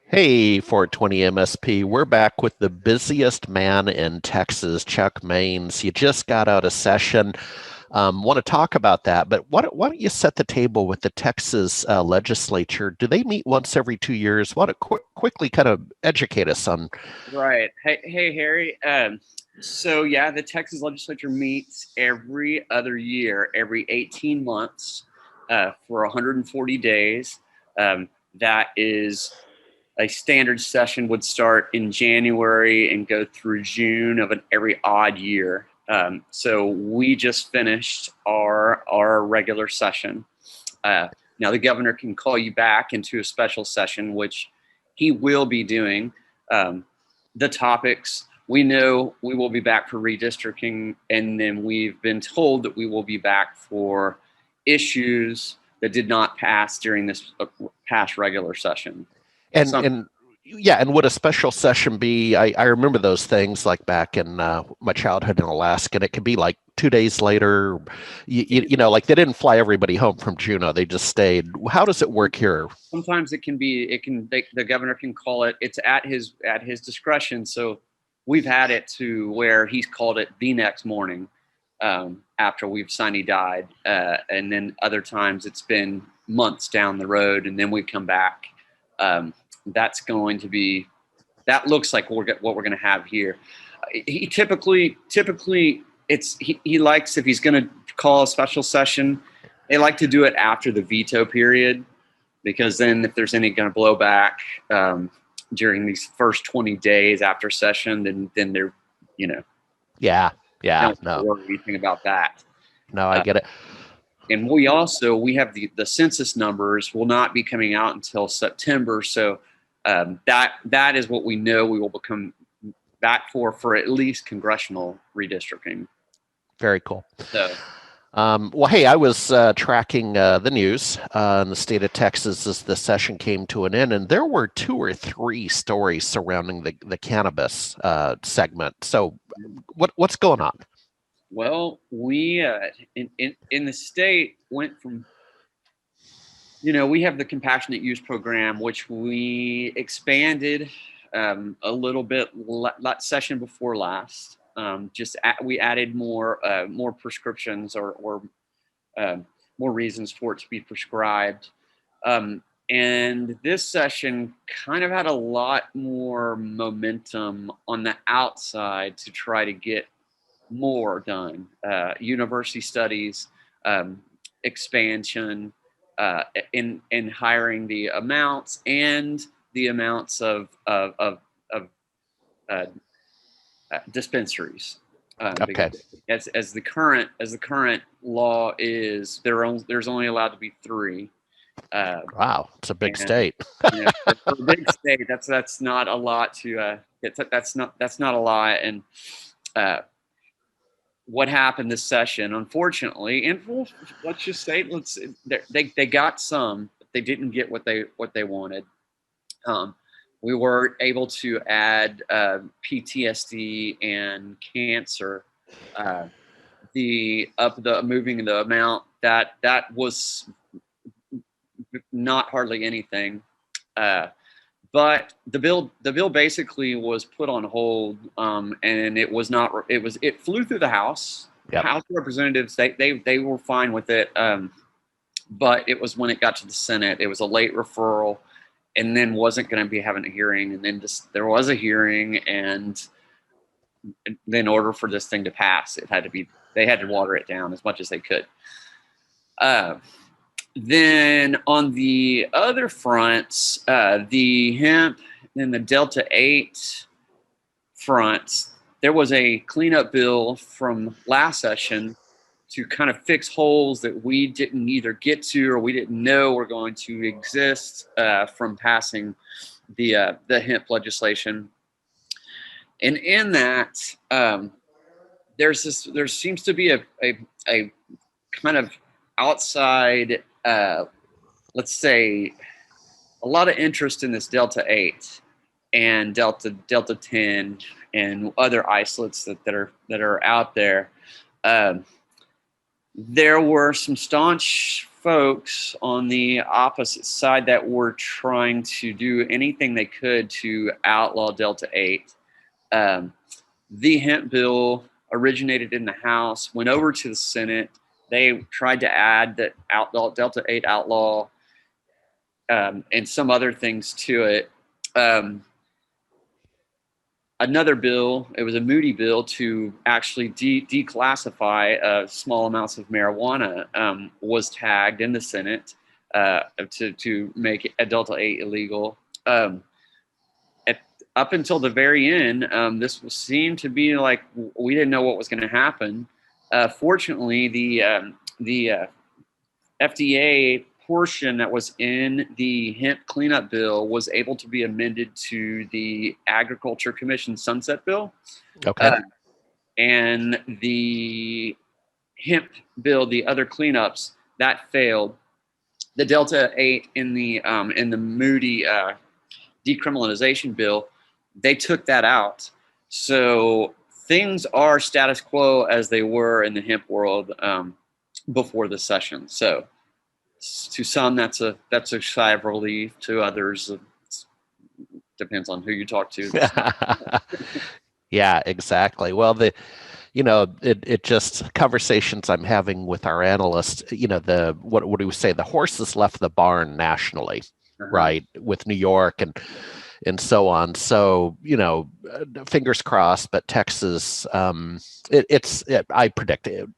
Hey, 420 MSP. We're back with the busiest man in Texas, Chuck Maines. You just got out of session. Want to talk about that, but why don't you set the table with the Texas legislature? Do they meet once every 2 years? Want to quickly kind of educate us on? Right. Hey, Harry. So yeah, the Texas legislature meets every other year, every 18 months, for 140 days. That is a standard session would start in January and go through June of every odd year. So we just finished our regular session. Now the governor can call you back into a special session, which he will be doing. The topics, we know we will be back for redistricting, and then we've been told that we will be back for issues that did not pass during this past regular session. And Some and yeah, and would a special session be? I remember those things like back in my childhood in Alaska, and it could be like 2 days later. Like they didn't fly everybody home from Juneau; they just stayed. How does it work here? sometimes it can be the governor can call it, it's at his discretion. So we've had it to where he's called it the next morning, after we've sine died, and then other times it's been months down the road and then we come back. That's going to be, that looks like what we're going to have here. He typically he likes, if he's going to call a special session, they like to do it after the veto period, because then if there's any kind of blowback, during these first 20 days after session, then they're, you know, Yeah, yeah, don't no, worry anything about that. no, I Uh, get it. and we have the census numbers will not be coming out until September. So that is what we know we will become back for at least congressional redistricting. Very cool. So Well, hey, I was tracking the news in the state of Texas as the session came to an end, and there were two or three stories surrounding the cannabis segment. So, what's going on? well, we in the state went from, we have the compassionate use program, which we expanded a little bit session before last. We added more prescriptions, or uh, more reasons for it to be prescribed. And this session kind of had a lot more momentum on the outside to try to get more done. University studies, expansion, in hiring the amounts and the amounts of uh, dispensaries. Because Okay, as the current law is, there's only allowed to be three. Uh, wow, it's a big and state. for a big state, that's not a lot to that's not a lot. And uh, what happened this session, unfortunately, and let's just say, they got some, but they didn't get what they wanted. Um, we were able to add PTSD and cancer. Uh, the moving the amount, that was not hardly anything. Uh, but the bill basically was put on hold, and it was not. It flew through the House. Yep. House Representatives, they were fine with it, but it was when it got to the Senate, it was a late referral, and then wasn't going to be having a hearing, and then just there was a hearing, and in order for this thing to pass, they had to water it down as much as they could. Uh, Then on the other fronts, the hemp and the Delta 8 fronts, there was a cleanup bill from last session to kind of fix holes that we didn't either get to or we didn't know were going to exist, from passing the hemp legislation. And in that, there seems to be a kind of outside, let's say, a lot of interest in this Delta 8 and Delta 10 and other isolates that are out there. Um, there were some staunch folks on the opposite side that were trying to do anything they could to outlaw Delta 8. The hemp bill originated in the House, went over to the Senate. They tried to add that Delta 8 outlaw and some other things to it. Another bill, it was a Moody bill to actually declassify small amounts of marijuana, was tagged in the Senate to make a Delta 8 illegal. Up until the very end, this seemed to be like we didn't know what was going to happen. Fortunately, the FDA portion that was in the hemp cleanup bill was able to be amended to the Agriculture Commission sunset bill. Okay. And the hemp bill, the other cleanups, that failed. The Delta 8 in the Moody decriminalization bill, they took that out. So things are status quo as they were in the hemp world before the session. So to some, that's a sigh of relief. To others, it depends on who you talk to. Yeah, exactly. Well, it just conversations I'm having with our analysts, what do we say? The horses left the barn nationally, right? With New York and so on. So, fingers crossed, but Texas, I predict it,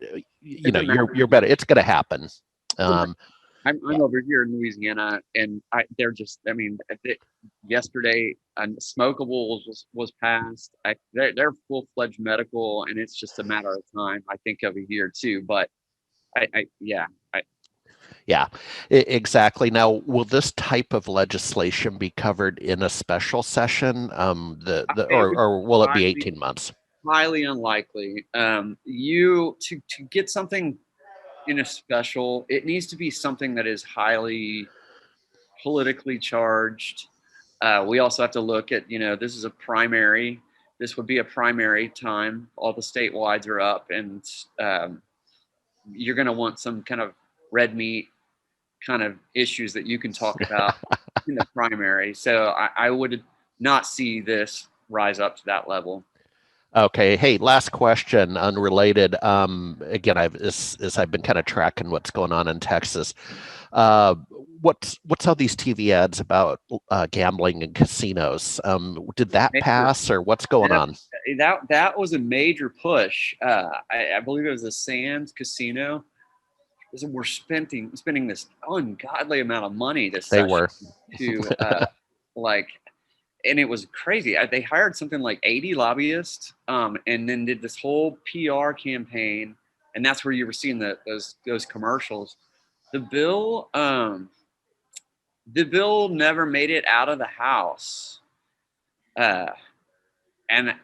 you're better. It's going to happen. I'm over here in Louisiana, and yesterday, smokables was passed. They're full-fledged medical, and it's just a matter of time. I think of a year too, but yeah, exactly. Now, will this type of legislation be covered in a special session? Or will it be 18 months? Highly unlikely. To get something in a special, it needs to be something that is highly politically charged. We also have to look at, this is a primary. This would be a primary time. All the statewides are up, and you're going to want some kind of red meat kind of issues that you can talk about in the primary. So I would not see this rise up to that level. Okay. Hey, last question, unrelated. Again, as I've been kind of tracking what's going on in Texas. What's all these TV ads about gambling and casinos? Did that pass, or what's going on? That was a major push. I believe it was the Sands Casino. We're spending this ungodly amount of money this session to and it was crazy. They hired something like 80 lobbyists, and then did this whole PR campaign, and that's where you were seeing those commercials. The bill never made it out of the House, and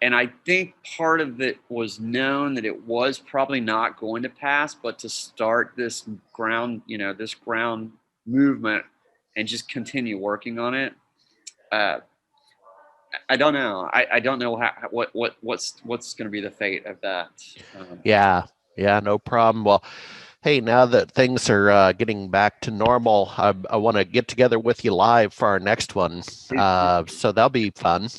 I think part of it was known that it was probably not going to pass, but to start this ground movement and just continue working on it. I don't know. I don't know what's going to be the fate of that. Yeah, no problem. Well, hey, now that things are getting back to normal, I want to get together with you live for our next one. So that'll be fun.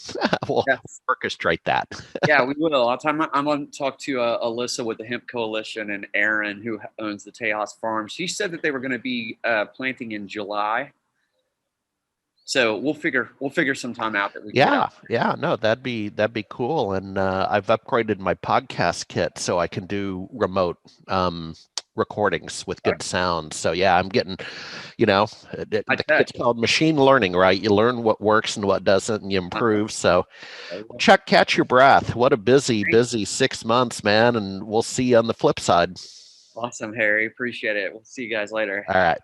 We'll orchestrate that. Yeah, we will. I'm going to talk to Alyssa with the Hemp Coalition and Aaron, who owns the Tejas Farm. She said that they were going to be planting in July. So we'll figure some time out that we can. No, that'd be cool. And I've upgraded my podcast kit so I can do remote recordings with good sound. So yeah, I'm getting, it's called machine learning, right? You learn what works and what doesn't, and you improve. So Chuck, catch your breath. What a busy 6 months, man. And we'll see you on the flip side. Awesome, Harry. Appreciate it. We'll see you guys later. All right.